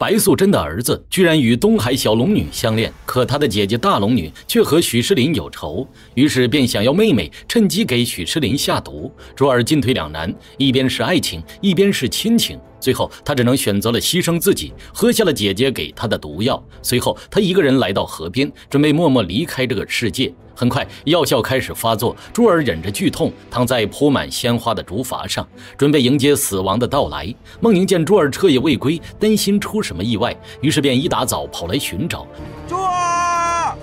白素贞的儿子居然与东海小龙女相恋，可他的姐姐大龙女却和许仕林有仇，于是便想要妹妹趁机给许仕林下毒。珠儿进退两难，一边是爱情，一边是亲情，最后他只能选择了牺牲自己，喝下了姐姐给他的毒药。随后他一个人来到河边，准备默默离开这个世界。很快药效开始发作，珠儿忍着剧痛躺在铺满鲜花的竹筏上，准备迎接死亡的到来。孟宁见珠儿彻夜未归，担心出什么意外，于是便一大早跑来寻找。珠儿，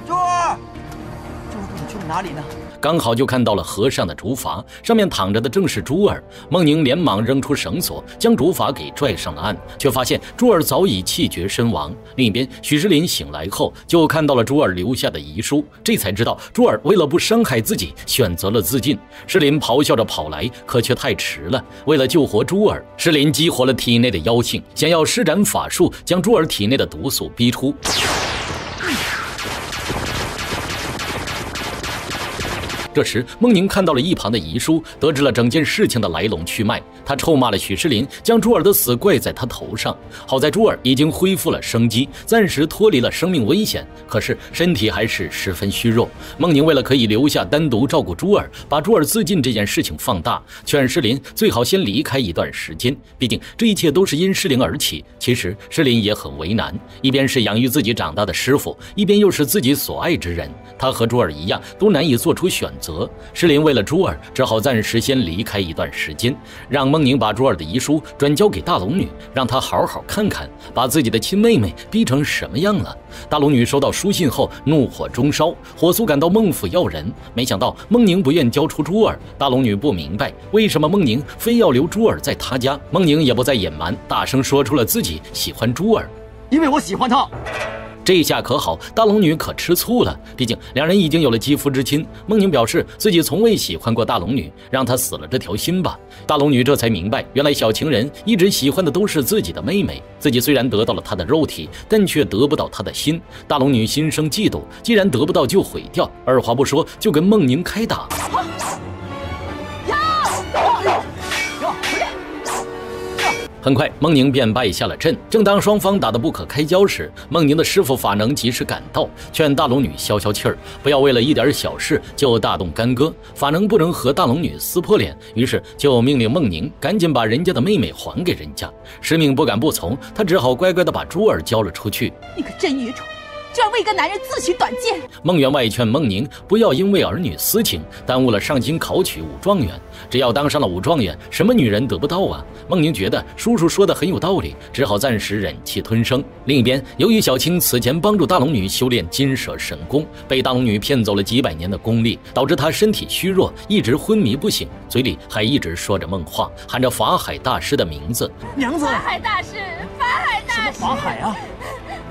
珠儿，珠儿到底去了哪里呢？刚好就看到了河上的竹筏，上面躺着的正是珠儿。孟宁连忙扔出绳索，将竹筏给拽上了岸，却发现珠儿早已气绝身亡。另一边，许仕林醒来后就看到了珠儿留下的遗书，这才知道珠儿为了不伤害自己，选择了自尽。仕林咆哮着跑来，可却太迟了。为了救活珠儿，仕林激活了体内的妖性，想要施展法术将珠儿体内的毒素逼出。这时，孟宁看到了一旁的遗书，得知了整件事情的来龙去脉。他臭骂了许仕林，将珠儿的死怪在他头上。好在珠儿已经恢复了生机，暂时脱离了生命危险，可是身体还是十分虚弱。孟宁为了可以留下单独照顾珠儿，把珠儿自尽这件事情放大，劝仕林最好先离开一段时间，毕竟这一切都是因仕林而起。其实仕林也很为难，一边是养育自己长大的师傅，一边又是自己所爱之人，他和珠儿一样都难以做出选择。仕林为了珠儿，只好暂时先离开一段时间，让孟宁把珠儿的遗书转交给大龙女，让她好好看看，把自己的亲妹妹逼成什么样了。大龙女收到书信后，怒火中烧，火速赶到孟府要人。没想到孟宁不愿交出珠儿，大龙女不明白为什么孟宁非要留珠儿在她家。孟宁也不再隐瞒，大声说出了自己喜欢珠儿，因为我喜欢她。这下可好，大龙女可吃醋了，毕竟两人已经有了肌肤之亲。孟宁表示自己从未喜欢过大龙女，让她死了这条心吧。大龙女这才明白，原来小情人一直喜欢的都是自己的妹妹，自己虽然得到了她的肉体，但却得不到她的心。大龙女心生嫉妒，既然得不到就毁掉，二话不说就跟孟宁开打。很快，孟宁便败下了阵。正当双方打得不可开交时，孟宁的师傅法能及时赶到，劝大龙女消消气儿，不要为了一点小事就大动干戈。法能不能和大龙女撕破脸，于是就命令孟宁赶紧把人家的妹妹还给人家。师命不敢不从，他只好乖乖地把珠儿交了出去。你可真愚蠢！居然为一个男人自取短见！孟员外劝孟宁不要因为儿女私情耽误了上京考取武状元，只要当上了武状元，什么女人得不到啊？孟宁觉得叔叔说的很有道理，只好暂时忍气吞声。另一边，由于小青此前帮助大龙女修炼金舍神功，被大龙女骗走了几百年的功力，导致她身体虚弱，一直昏迷不醒，嘴里还一直说着梦话，喊着法海大师的名字。娘子，法海大师，法海大师，什么法海啊？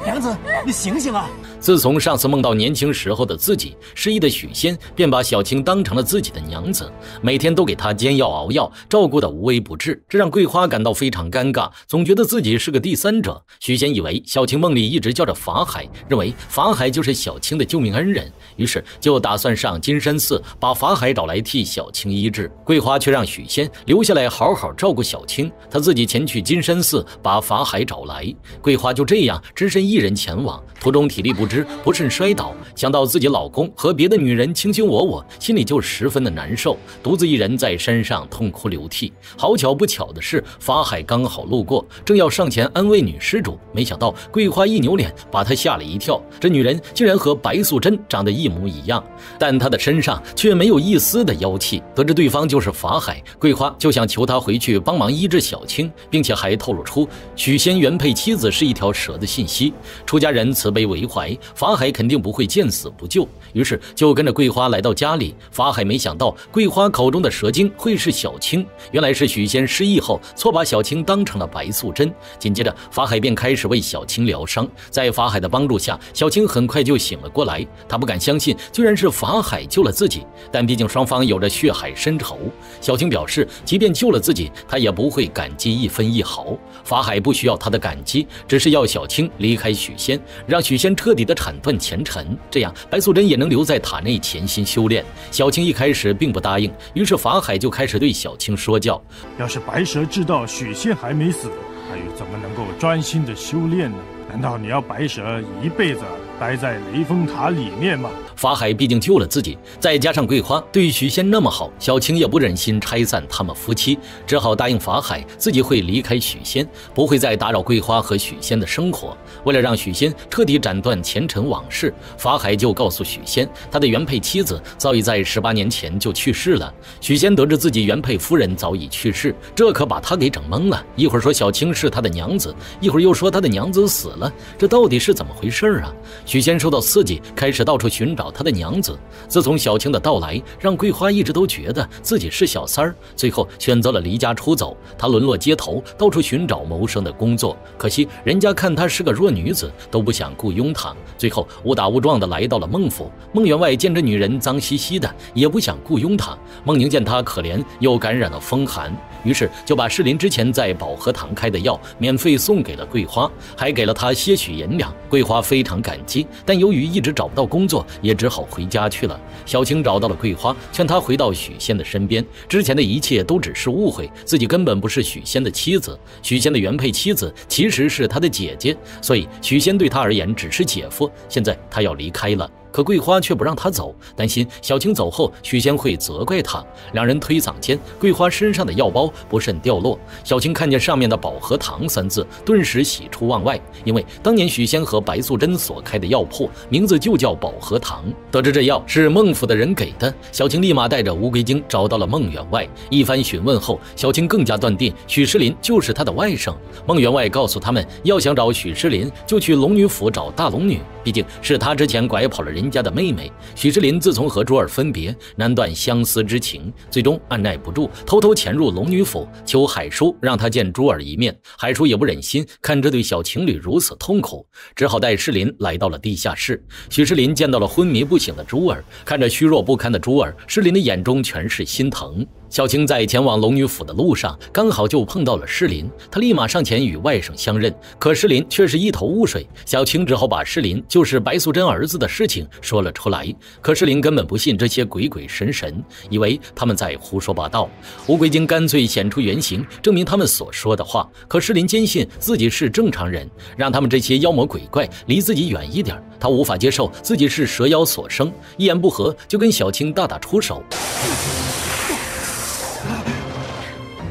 娘子，你醒醒啊！自从上次梦到年轻时候的自己，失忆的许仙便把小青当成了自己的娘子，每天都给她煎药熬药，照顾得无微不至，这让桂花感到非常尴尬，总觉得自己是个第三者。许仙以为小青梦里一直叫着法海，认为法海就是小青的救命恩人，于是就打算上金山寺把法海找来替小青医治。桂花却让许仙留下来好好照顾小青，他自己前去金山寺把法海找来。桂花就这样只身一人前往，途中体力不支，不慎摔倒，想到自己老公和别的女人卿卿我我，心里就十分的难受，独自一人在山上痛哭流涕。好巧不巧的是，法海刚好路过，正要上前安慰女施主，没想到桂花一扭脸，把他吓了一跳。这女人竟然和白素贞长得一模一样，但她的身上却没有一丝的妖气。得知对方就是法海，桂花就想求他回去帮忙医治小青，并且还透露出许仙原配妻子是一条蛇的信息。出家人慈悲为怀，法海肯定不会见死不救，于是就跟着桂花来到家里。法海没想到桂花口中的蛇精会是小青，原来是许仙失忆后错把小青当成了白素贞。紧接着法海便开始为小青疗伤，在法海的帮助下，小青很快就醒了过来。他不敢相信居然是法海救了自己，但毕竟双方有着血海深仇，小青表示即便救了自己，他也不会感激一分一毫。法海不需要他的感激，只是要小青离开许仙，让许仙彻底的铲断前尘，这样白素贞也能留在塔内潜心修炼。小青一开始并不答应，于是法海就开始对小青说教：要是白蛇知道许仙还没死，他又怎么能够专心的修炼呢？难道你要白蛇一辈子待在雷峰塔里面吗？法海毕竟救了自己，再加上桂花对许仙那么好，小青也不忍心拆散他们夫妻，只好答应法海自己会离开许仙，不会再打扰桂花和许仙的生活。为了让许仙彻底斩断前尘往事，法海就告诉许仙，他的原配妻子早已在18年前就去世了。许仙得知自己原配夫人早已去世，这可把他给整懵了，一会儿说小青是他的娘子，一会儿又说他的娘子死了，这到底是怎么回事啊？许仙受到刺激，开始到处寻找他的娘子。自从小青的到来，让桂花一直都觉得自己是小三儿，最后选择了离家出走。他沦落街头，到处寻找谋生的工作，可惜人家看她是个弱女子，都不想雇佣她。最后误打误撞的来到了孟府，孟员外见这女人脏兮兮的，也不想雇佣她。孟宁见她可怜，又感染了风寒，于是就把士林之前在保和堂开的药免费送给了桂花，还给了她些许银两。桂花非常感激，但由于一直找不到工作，也只好回家去了。小青找到了桂花，劝她回到许仙的身边，之前的一切都只是误会，自己根本不是许仙的妻子，许仙的原配妻子其实是他的姐姐，所以许仙对他而言只是姐夫。现在他要离开了，可桂花却不让他走，担心小青走后许仙会责怪他。两人推搡间，桂花身上的药包不慎掉落，小青看见上面的保和堂3字，顿时喜出望外，因为当年许仙和白素贞所开的药铺名字就叫保和堂。得知这药是孟府的人给的，小青立马带着乌龟精找到了孟员外，一番询问后，小青更加断定许仕林就是他的外甥。孟员外告诉他们，要想找许仕林，就去龙女府找大龙女，毕竟是他之前拐跑了人家的妹妹。许仕林自从和珠儿分别，难断相思之情，最终按耐不住，偷偷潜入龙女府，求海叔让他见珠儿一面。海叔也不忍心看这对小情侣如此痛苦，只好带仕林来到了地下室。许仕林见到了昏迷不醒的珠儿，看着虚弱不堪的珠儿，仕林的眼中全是心疼。小青在前往龙女府的路上，刚好就碰到了仕林，他立马上前与外甥相认，可仕林却是一头雾水。小青只好把仕林就是白素贞儿子的事情说了出来，可仕林根本不信这些鬼鬼神神，以为他们在胡说八道。乌龟精干脆显出原形，证明他们所说的话。可仕林坚信自己是正常人，让他们这些妖魔鬼怪离自己远一点，他无法接受自己是蛇妖所生，一言不合就跟小青大打出手。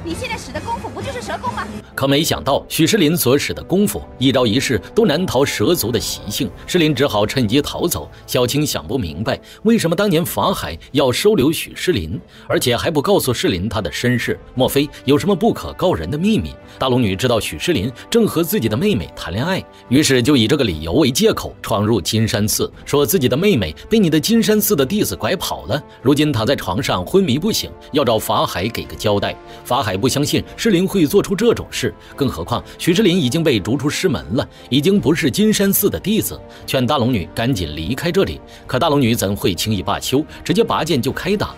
你现在使的功夫不就是蛇功吗？可没想到许仕林所使的功夫一招一式都难逃蛇族的习性，仕林只好趁机逃走。小青想不明白为什么当年法海要收留许仕林，而且还不告诉仕林他的身世，莫非有什么不可告人的秘密？大龙女知道许仕林正和自己的妹妹谈恋爱，于是就以这个理由为借口闯入金山寺，说自己的妹妹被你的金山寺的弟子拐跑了，如今躺在床上昏迷不醒，要找法海给个交代。法海不相信仕林会做出这种事，更何况许仕林已经被逐出师门了，已经不是金山寺的弟子，劝大龙女赶紧离开这里。可大龙女怎会轻易罢休，直接拔剑就开打。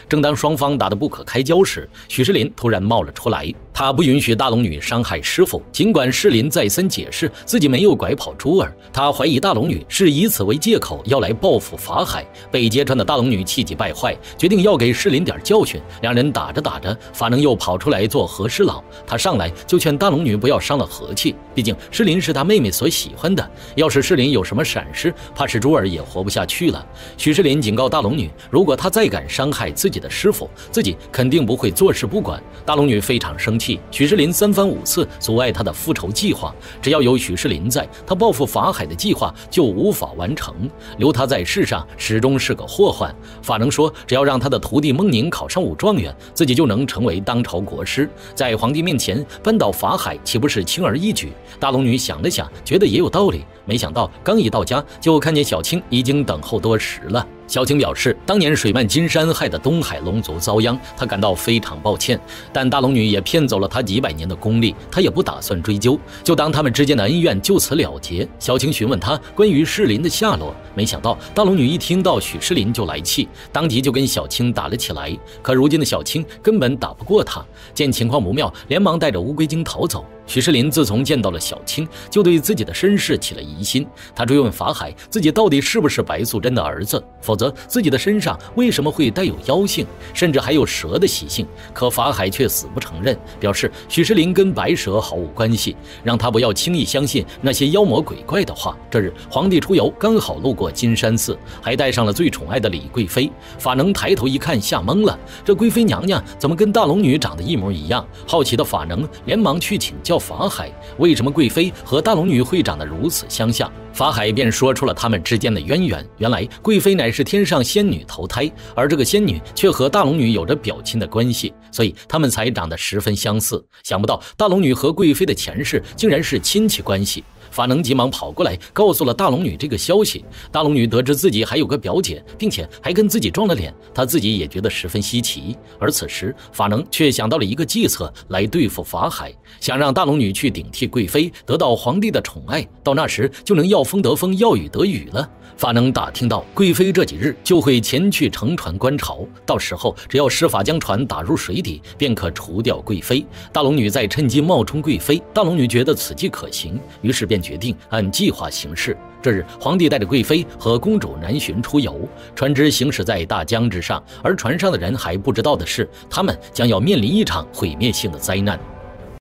正当双方打得不可开交时，许仕林突然冒了出来，他不允许大龙女伤害师傅。尽管仕林再三解释自己没有拐跑珠儿，他怀疑大龙女是以此为借口要来报复法海。被揭穿的大龙女气急败坏，决定要给仕林点教训。两人打着打着，法能又跑出来做和事佬，他上来就劝大龙女不要伤了和气，毕竟仕林是他妹妹所喜欢的，要是仕林有什么闪失，怕是珠儿也活不下去了。许仕林警告大龙女，如果她再敢伤害自己的师傅，自己肯定不会坐视不管。大龙女非常生气，许仕林3番5次阻碍她的复仇计划，只要有许仕林在，她报复法海的计划就无法完成。留他在世上始终是个祸患。法能说，只要让他的徒弟孟宁考上武状元，自己就能成为当朝国师，在皇帝面前扳倒法海，岂不是轻而易举？大龙女想了想，觉得也有道理。没想到刚一到家，就看见小青已经等候多时了。小青表示，当年水漫金山害得东海龙族遭殃，她感到非常抱歉，但大龙女也骗走了她几百年的功力，她也不打算追究，就当他们之间的恩怨就此了结。小青询问她关于仕林的下落，没想到大龙女一听到许仕林就来气，当即就跟小青打了起来。可如今的小青根本打不过她，见情况不妙，连忙带着乌龟精逃走。许世林自从见到了小青，就对自己的身世起了疑心。他追问法海，自己到底是不是白素贞的儿子，否则自己的身上为什么会带有妖性，甚至还有蛇的习性。可法海却死不承认，表示许世林跟白蛇毫无关系，让他不要轻易相信那些妖魔鬼怪的话。这日皇帝出游，刚好路过金山寺，还带上了最宠爱的李贵妃。法能抬头一看，吓懵了，这贵妃娘娘怎么跟大龙女长得一模一样？好奇的法能连忙去请教法海，为什么贵妃和大龙女会长得如此相像？法海便说出了他们之间的渊源。原来贵妃乃是天上仙女投胎，而这个仙女却和大龙女有着表亲的关系，所以他们才长得十分相似。想不到大龙女和贵妃的前世竟然是亲戚关系。法能急忙跑过来告诉了大龙女这个消息。大龙女得知自己还有个表姐，并且还跟自己撞了脸，她自己也觉得十分稀奇。而此时法能却想到了一个计策来对付法海，想让大龙女去顶替贵妃，得到皇帝的宠爱，到那时就能要风得风，要雨得雨了。法能打听到贵妃这几日就会前去乘船观潮，到时候只要施法将船打入水底，便可除掉贵妃。大龙女再趁机冒充贵妃，大龙女觉得此计可行，于是便决定按计划行事。这日皇帝带着贵妃和公主南巡出游，船只行驶在大江之上，而船上的人还不知道的是，他们将要面临一场毁灭性的灾难。